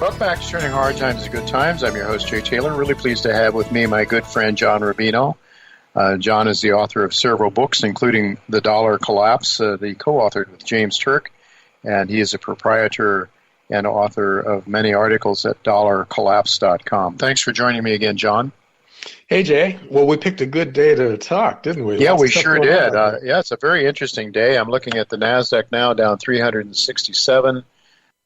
Welcome back to Turning Hard Times to Good Times. I'm your host, Jay Taylor. Really pleased to have with me my good friend, John Rubino. John is the author of several books, including The Dollar Collapse, the co-authored with James Turk, and he is a proprietor and author of many articles at dollarcollapse.com. Thanks for joining me again, John. Hey, Jay. Well, we picked a good day to talk, didn't we? Yeah, we sure did. Yeah, it's a very interesting day. I'm looking at the NASDAQ now down 367,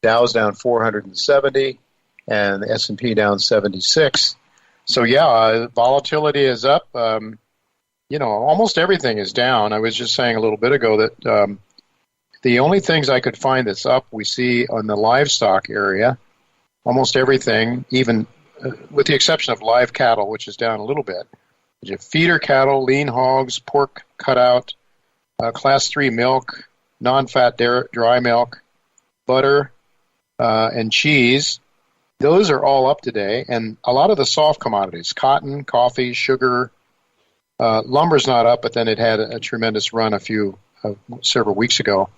Dow's down 470, and the S&P down 76. So, yeah, volatility is up. Almost everything is down. I was just saying a little bit ago that the only things I could find that's up we see on the livestock area, almost everything, even with the exception of live cattle, which is down a little bit. You have feeder cattle, lean hogs, pork cutout, class 3 milk, non-fat dry milk, butter, and cheese. Those are all up today. And a lot of the soft commodities, cotton, coffee, sugar, lumber's not up, but then it had a tremendous run several weeks ago.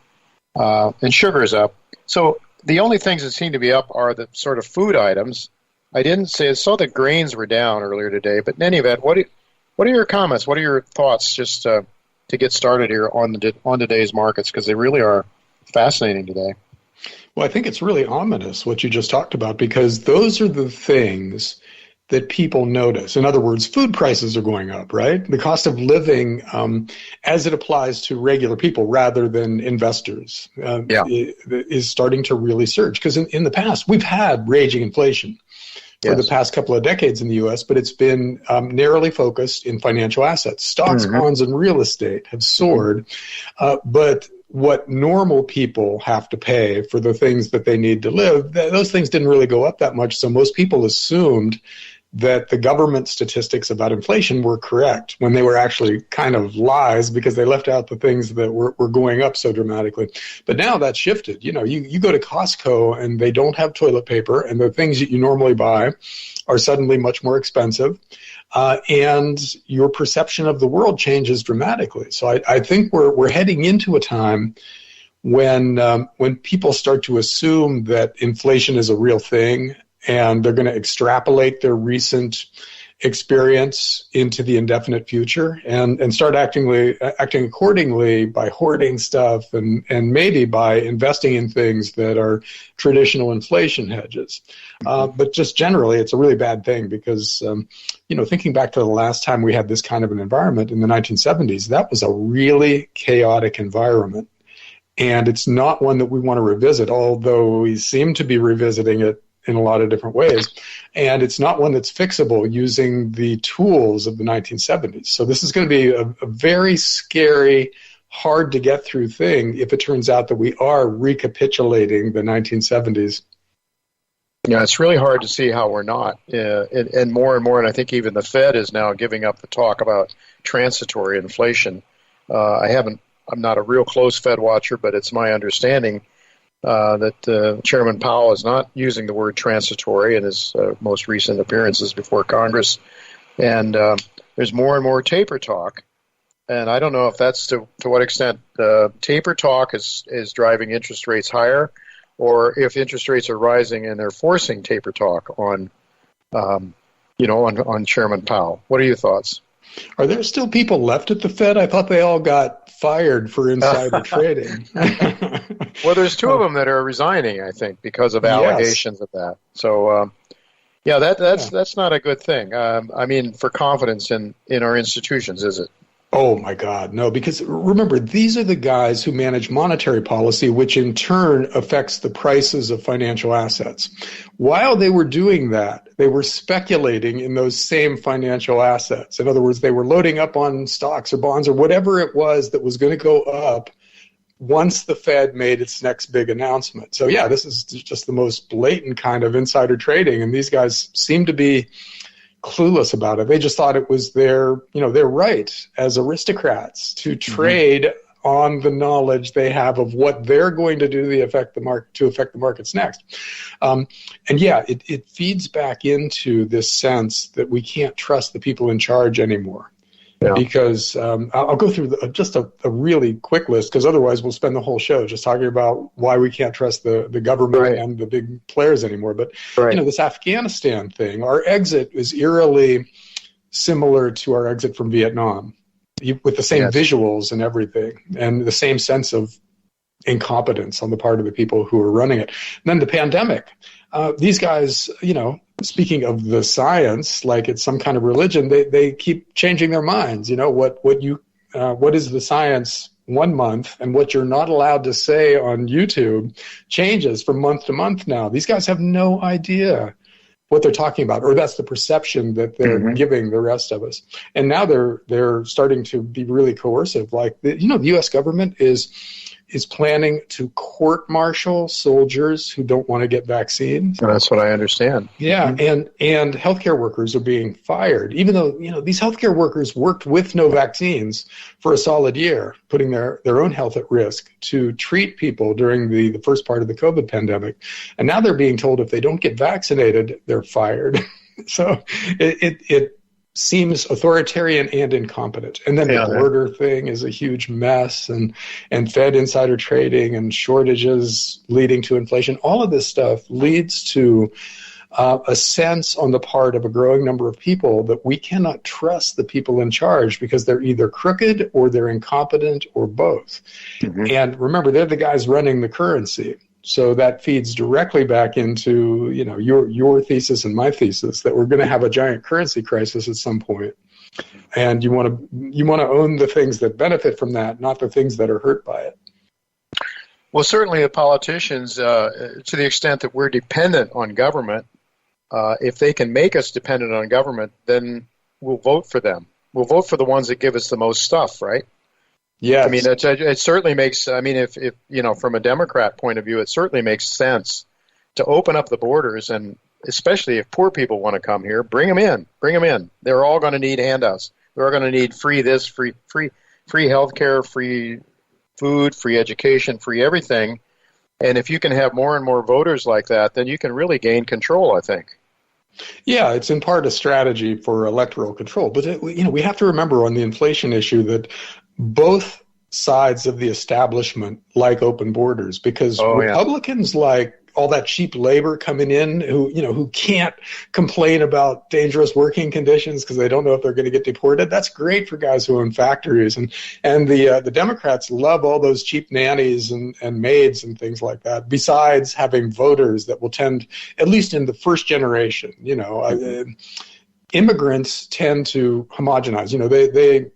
And sugar is up. So the only things that seem to be up are the sort of food items. I saw that grains were down earlier today, but in any event, what are your comments? What are your thoughts just to get started here on today's markets? Because they really are fascinating today. Well, I think it's really ominous what you just talked about, because those are the things that people notice. In other words, food prices are going up, right? The cost of living, as it applies to regular people rather than investors, is starting to really surge. Because in the past, we've had raging inflation for the past couple of decades in the U.S., but it's been narrowly focused in financial assets. Stocks, bonds, and real estate have soared, but what normal people have to pay for the things that they need to live, those things didn't really go up that much. So most people assumed that the government statistics about inflation were correct when they were actually kind of lies, because they left out the things that were going up so dramatically. But now that's shifted. You go to Costco and they don't have toilet paper, and the things that you normally buy are suddenly much more expensive. And your perception of the world changes dramatically. So I think we're heading into a time when people start to assume that inflation is a real thing, and they're going to extrapolate their recent experience into the indefinite future and start acting accordingly by hoarding stuff and maybe by investing in things that are traditional inflation hedges. But just generally, it's a really bad thing because, thinking back to the last time we had this kind of an environment in the 1970s, that was a really chaotic environment. And it's not one that we want to revisit, although we seem to be revisiting it in a lot of different ways. And it's not one that's fixable using the tools of the 1970s. So this is going to be a very scary, hard to get through thing if it turns out that we are recapitulating the 1970s. Yeah, it's really hard to see how we're not. And more, and I think even the Fed is now giving up the talk about transitory inflation. I'm not a real close Fed watcher, but it's my understanding that Chairman Powell is not using the word transitory in his most recent appearances before Congress. And there's more and more taper talk. And I don't know if that's to what extent taper talk is driving interest rates higher, or if interest rates are rising and they're forcing taper talk on Chairman Powell. What are your thoughts? Are there still people left at the Fed? I thought they all got fired for insider trading. Well, there's two of them that are resigning, I think, because of allegations of that. So, that's not a good thing. For confidence in our institutions, is it? Oh, my God, no, because remember, these are the guys who manage monetary policy, which in turn affects the prices of financial assets. While they were doing that, they were speculating in those same financial assets. In other words, they were loading up on stocks or bonds or whatever it was that was going to go up once the Fed made its next big announcement. So, yeah, this is just the most blatant kind of insider trading, and these guys seem to be clueless about it. They just thought it was their right as aristocrats to trade on the knowledge they have of what they're going to do to affect the markets next. It feeds back into this sense that we can't trust the people in charge anymore. Yeah. Because I'll go through just a really quick list, because otherwise we'll spend the whole show just talking about why we can't trust the government and the big players anymore. But, this Afghanistan thing, our exit is eerily similar to our exit from Vietnam, with the same visuals and everything, and the same sense of incompetence on the part of the people who are running it. And then the pandemic. These guys, speaking of the science, like it's some kind of religion, they keep changing their minds. What is the science 1 month, and what you're not allowed to say on YouTube changes from month to month now. These guys have no idea what they're talking about, or that's the perception that they're giving the rest of us. And now they're starting to be really coercive. Like the U.S. government is planning to court-martial soldiers who don't want to get vaccines. That's what I understand. Yeah, and healthcare workers are being fired, even though these healthcare workers worked with no vaccines for a solid year, putting their own health at risk to treat people during the first part of the COVID pandemic. And now they're being told if they don't get vaccinated, they're fired. So it seems authoritarian and incompetent. And then the border thing is a huge mess, and Fed insider trading and shortages leading to inflation. All of this stuff leads to a sense on the part of a growing number of people that we cannot trust the people in charge because they're either crooked or they're incompetent or both. And remember, they're the guys running the currency. So that feeds directly back into, your thesis and my thesis that we're going to have a giant currency crisis at some point. And you want to own the things that benefit from that, not the things that are hurt by it. Well, certainly the politicians, to the extent that we're dependent on government, if they can make us dependent on government, then we'll vote for them. We'll vote for the ones that give us the most stuff, right? Yes. I mean, it certainly makes, if from a Democrat point of view, it certainly makes sense to open up the borders, and especially if poor people want to come here, bring them in. They're all going to need handouts. They're all going to need free this, free healthcare, free food, free education, free everything. And if you can have more and more voters like that, then you can really gain control, I think. Yeah, it's in part a strategy for electoral control. But, we have to remember on the inflation issue that both sides of the establishment like open borders, because Republicans like all that cheap labor coming in who can't complain about dangerous working conditions because they don't know if they're going to get deported. That's great for guys who own factories. And the Democrats love all those cheap nannies and maids and things like that, besides having voters that will tend, at least in the first generation, immigrants tend to homogenize. They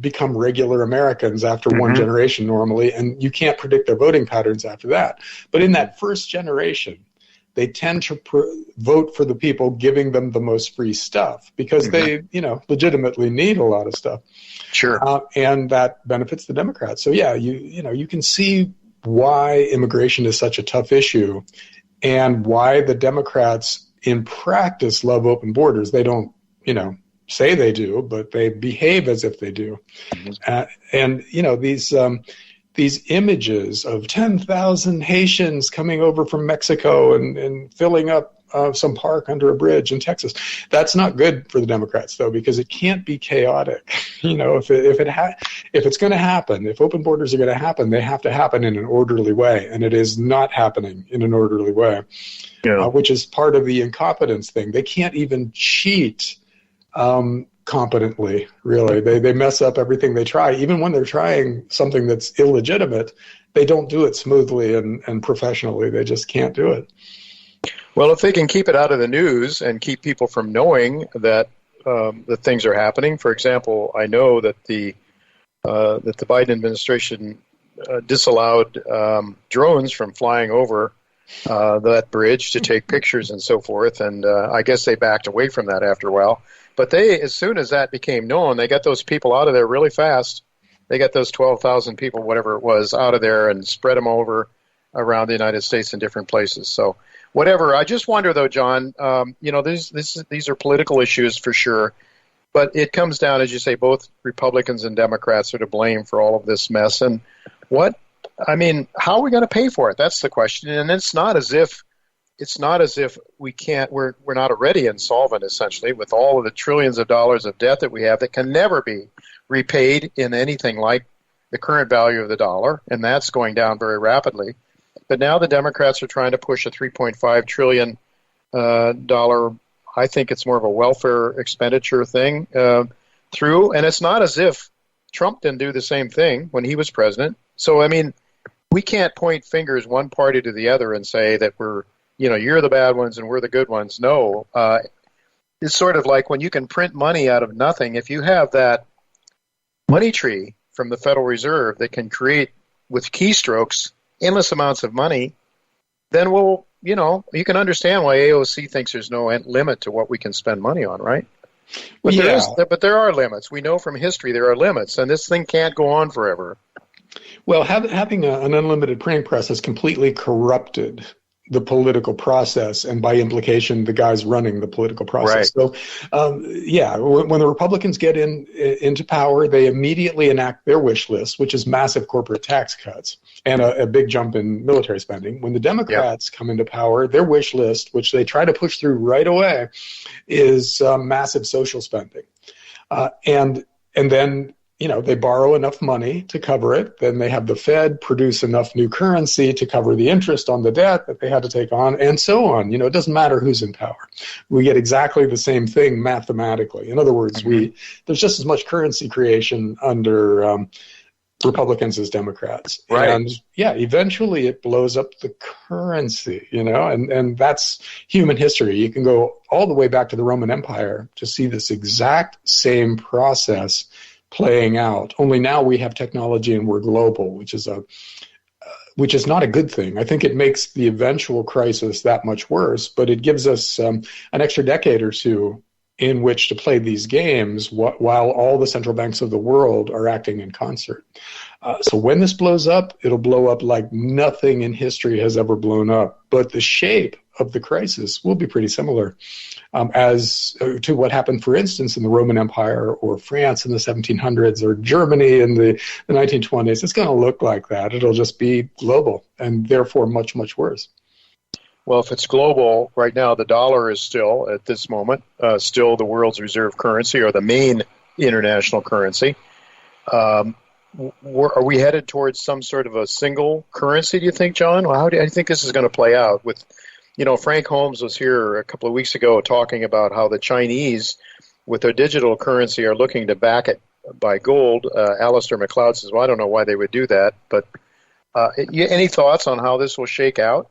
become regular Americans after one generation normally, and you can't predict their voting patterns after that. But in that first generation, they tend to vote for the people giving them the most free stuff because they, legitimately need a lot of stuff. Sure. And that benefits the Democrats. So yeah, you can see why immigration is such a tough issue and why the Democrats in practice love open borders. They don't, say they do, but they behave as if they do. And these images of 10,000 Haitians coming over from Mexico and filling up some park under a bridge in Texas, that's not good for the Democrats, though, because it can't be chaotic. If it's going to happen, if open borders are going to happen, they have to happen in an orderly way, and it is not happening in an orderly way, which is part of the incompetence thing. They can't even cheat competently, really. They mess up everything they try. Even when they're trying something that's illegitimate, they don't do it smoothly and professionally. They just can't do it. Well, if they can keep it out of the news and keep people from knowing that things are happening. For example, I know that the Biden administration disallowed drones from flying over that bridge to take pictures and so forth, and I guess they backed away from that after a while. But as soon as that became known, they got those people out of there really fast. They got those 12,000 people, whatever it was, out of there and spread them over around the United States in different places. So whatever. I just wonder, though, John, these are political issues for sure, but it comes down, as you say, both Republicans and Democrats are to blame for all of this mess. And how are we going to pay for it? That's the question. And it's not as if it's not as if we're not already insolvent, essentially, with all of the trillions of dollars of debt that we have that can never be repaid in anything like the current value of the dollar, and that's going down very rapidly. But now the Democrats are trying to push a $3.5 trillion dollar, I think it's more of a welfare expenditure thing, through, and it's not as if Trump didn't do the same thing when he was president. So, I mean, we can't point fingers one party to the other and say that you're the bad ones and we're the good ones. No, it's sort of like when you can print money out of nothing. If you have that money tree from the Federal Reserve that can create, with keystrokes, endless amounts of money, then you can understand why AOC thinks there's no limit to what we can spend money on, right? But there are limits. We know from history there are limits, and this thing can't go on forever. Well, having an unlimited printing press has completely corrupted the political process, and by implication, the guys running the political process. Right. So, when the Republicans get into power, they immediately enact their wish list, which is massive corporate tax cuts and a big jump in military spending. When the Democrats come into power, their wish list, which they try to push through right away, is massive social spending, and then they borrow enough money to cover it. Then they have the Fed produce enough new currency to cover the interest on the debt that they had to take on, and so on. It doesn't matter who's in power. We get exactly the same thing mathematically. In other words, there's just as much currency creation under Republicans as Democrats. Right. And eventually it blows up the currency, and that's human history. You can go all the way back to the Roman Empire to see this exact same process playing out. Only now we have technology and we're global, which is not a good thing. I think it makes the eventual crisis that much worse, but it gives us an extra decade or two in which to play these games while all the central banks of the world are acting in concert. So when this blows up, it'll blow up like nothing in history has ever blown up. But the shape of the crisis will be pretty similar as to what happened, for instance, in the Roman Empire or France in the 1700s or Germany in the 1920s. It's going to look like that. It'll just be global and therefore much, much worse. Well, if it's global, right now the dollar is still, at this moment, still the world's reserve currency or the main international currency. Are we headed towards some sort of a single currency, do you think, John? Well, how do you think this is going to play out? With, Frank Holmes was here a couple of weeks ago talking about how the Chinese, with their digital currency, are looking to back it by gold. Alistair McLeod says, well, I don't know why they would do that. But any thoughts on how this will shake out?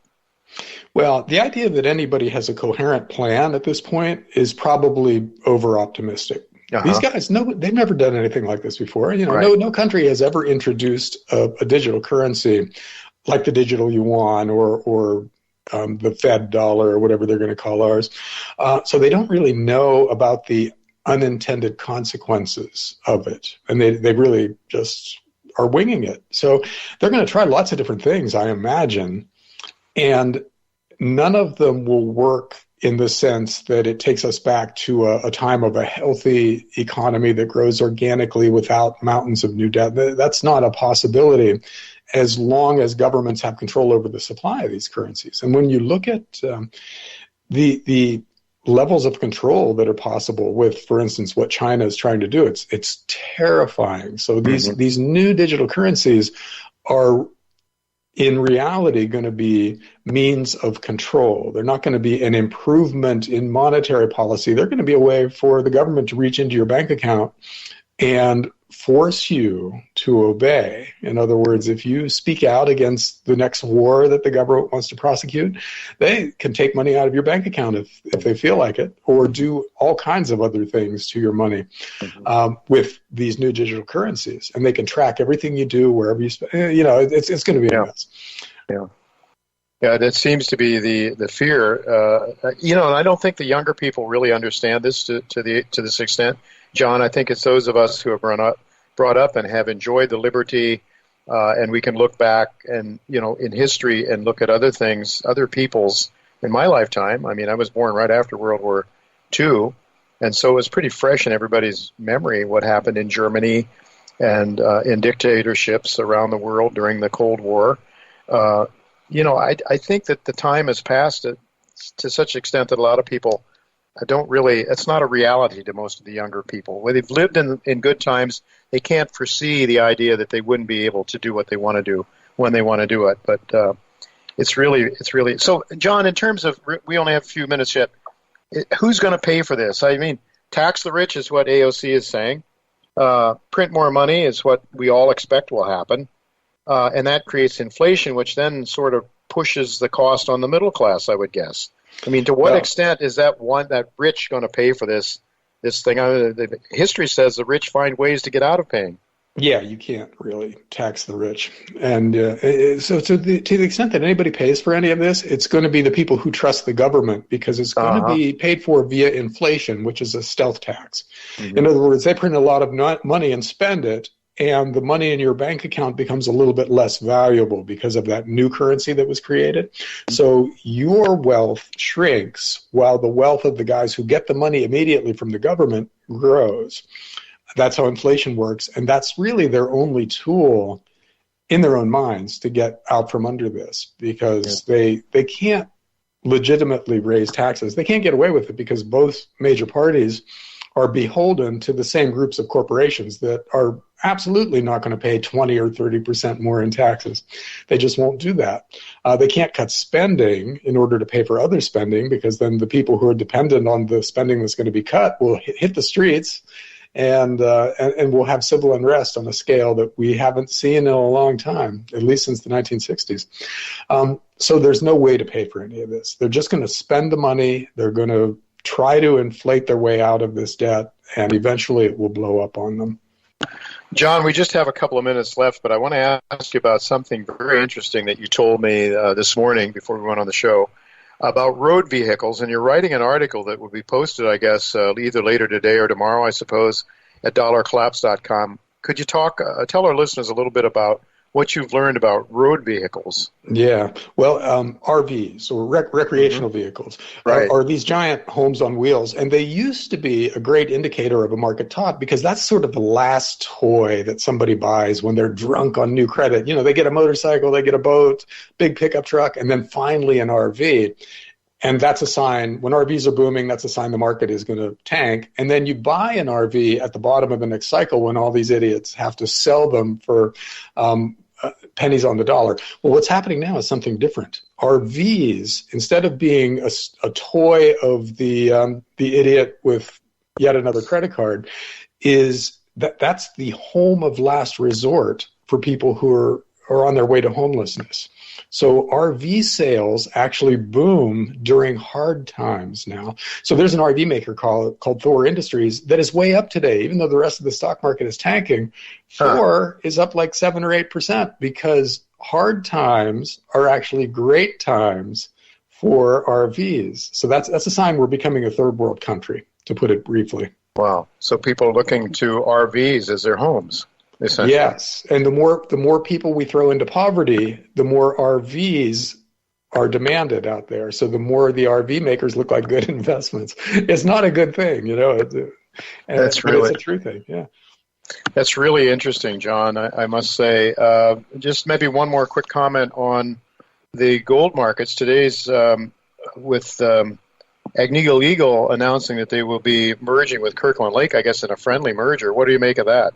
Well, the idea that anybody has a coherent plan at this point is probably over-optimistic. These guys, they've never done anything like this before. Right. No country has ever introduced a digital currency like the digital yuan or the Fed dollar or whatever they're going to call ours. So they don't really know about the unintended consequences of it, and they really just are winging it. So they're going to try lots of different things, I imagine, and none of them will work in the sense that it takes us back to a time of a healthy economy that grows organically without mountains of new debt. That's not a possibility as long as governments have control over the supply of these currencies. And when you look at the levels of control that are possible with, for instance, what China is trying to do, it's terrifying. So these new digital currencies are in reality going to be means of control. They're not going to be an improvement in monetary policy. They're going to be a way for the government to reach into your bank account and force you to obey. In other words, if you speak out against the next war that the government wants to prosecute, they can take money out of your bank account if they feel like it, or do all kinds of other things to your money with these new digital currencies. And they can track everything you do wherever you spend. It's going to be a mess. Yeah, that seems to be the fear. And I don't think the younger people really understand this to this extent. John, I think it's those of us who have brought up and have enjoyed the liberty, and we can look back and, in history and look at other things, other peoples in my lifetime. I mean, I was born right after World War II, and so it was pretty fresh in everybody's memory what happened in Germany and in dictatorships around the world during the Cold War. I think that the time has passed to such an extent that a lot of people don't really, it's not a reality to most of the younger people. When they've lived in good times, they can't foresee the idea that they wouldn't be able to do what they want to do when they want to do it. But it's really, so John, in terms of, we only have a few minutes yet, who's going to pay for this? I mean, tax the rich is what AOC is saying. Print more money is what we all expect will happen. And that creates inflation, which then sort of pushes the cost on the middle class, I would guess. I mean, to what extent is that rich going to pay for this thing? I mean, the history says the rich find ways to get out of paying. Yeah, you can't really tax the rich. And so to the extent that anybody pays for any of this, it's going to be the people who trust the government, because it's going to be paid for via inflation, which is a stealth tax. Mm-hmm. In other words, they print a lot of money and spend it, and the money in your bank account becomes a little bit less valuable because of that new currency that was created. So your wealth shrinks while the wealth of the guys who get the money immediately from the government grows. That's how inflation works, and that's really their only tool in their own minds to get out from under this, because they can't legitimately raise taxes. They can't get away with it because both major parties are beholden to the same groups of corporations that are absolutely not going to pay 20 or 30% more in taxes. They just won't do that. They can't cut spending in order to pay for other spending, because then the people who are dependent on the spending that's going to be cut will hit the streets, and we'll have civil unrest on a scale that we haven't seen in a long time, at least since the 1960s. So there's no way to pay for any of this. They're just going to spend the money. They're going to try to inflate their way out of this debt, and eventually it will blow up on them. John, we just have a couple of minutes left, but I want to ask you about something very interesting that you told me this morning before we went on the show about road vehicles. And you're writing an article that will be posted, I guess, either later today or tomorrow, I suppose, at dollarcollapse.com. Could you tell our listeners a little bit about what you've learned about road vehicles? Yeah, well, RVs, or recreational vehicles, are these giant homes on wheels, and they used to be a great indicator of a market top, because that's sort of the last toy that somebody buys when they're drunk on new credit. You know, they get a motorcycle, they get a boat, big pickup truck, and then finally an RV. And that's a sign, when RVs are booming, that's a sign the market is going to tank. And then you buy an RV at the bottom of the next cycle when all these idiots have to sell them for pennies on the dollar. Well, what's happening now is something different. RVs, instead of being a toy of the idiot with yet another credit card, that's the home of last resort for people who are on their way to homelessness. So RV sales actually boom during hard times now. So there's an RV maker called Thor Industries that is way up today, even though the rest of the stock market is tanking. Thor is up like 7 or 8%, because hard times are actually great times for RVs. So that's a sign we're becoming a third world country, to put it briefly. Wow. So people are looking to RVs as their homes. Yes, and the more people we throw into poverty, the more RVs are demanded out there. So the more the RV makers look like good investments. It's not a good thing, you know. It's a true thing. Yeah, that's really interesting, John. I must say. Just maybe one more quick comment on the gold markets. Today's with Agnico Eagle announcing that they will be merging with Kirkland Lake, I guess, in a friendly merger. What do you make of that?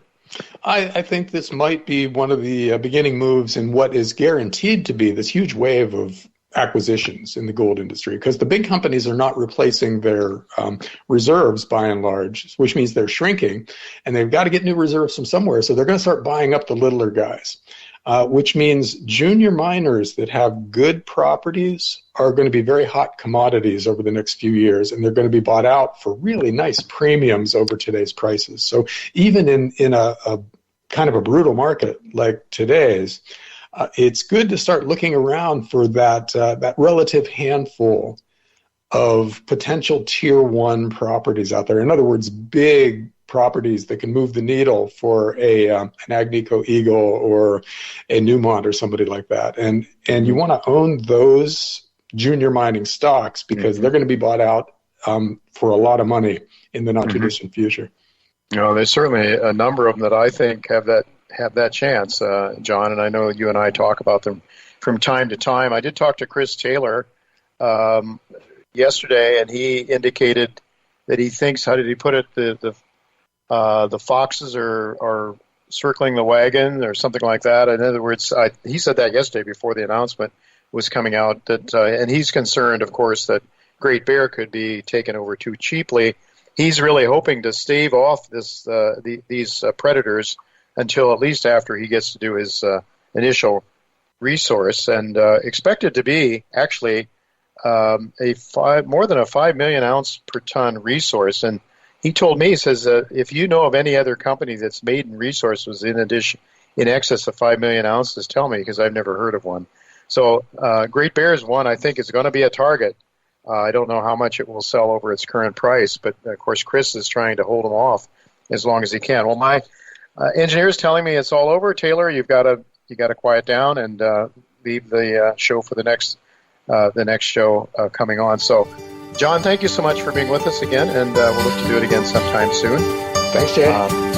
I think this might be one of the beginning moves in what is guaranteed to be this huge wave of acquisitions in the gold industry, because the big companies are not replacing their reserves by and large, which means they're shrinking, and they've got to get new reserves from somewhere. So they're going to start buying up the littler guys, which means junior miners that have good properties are going to be very hot commodities over the next few years, and they're going to be bought out for really nice premiums over today's prices. So even in a kind of a brutal market like today's, it's good to start looking around for that relative handful of potential tier one properties out there. In other words, big properties that can move the needle for an Agnico Eagle or a Newmont or somebody like that. And you want to own those junior mining stocks, because they're going to be bought out for a lot of money in the not too distant future. You know, there's certainly a number of them that I think have that chance, John, and I know you and I talk about them from time to time. I did talk to Chris Taylor yesterday, and he indicated that he thinks, how did he put it, the foxes are circling the wagon or something like that. In other words, he said that yesterday before the announcement was coming out, that and he's concerned, of course, that Great Bear could be taken over too cheaply. He's really hoping to stave off these predators until at least after he gets to do his initial resource, and expected to be actually more than a 5 million ounce per ton resource. And he told me, he says, if you know of any other company that's maiden resources in excess of 5 million ounces, tell me, because I've never heard of one. So Great Bear is one I think is going to be a target. I don't know how much it will sell over its current price, but of course Chris is trying to hold them off as long as he can. Well, my engineer's telling me it's all over. Taylor, you got to quiet down and leave the show for the next show coming on. So, John, thank you so much for being with us again, and we'll look to do it again sometime soon. Thanks, Jay.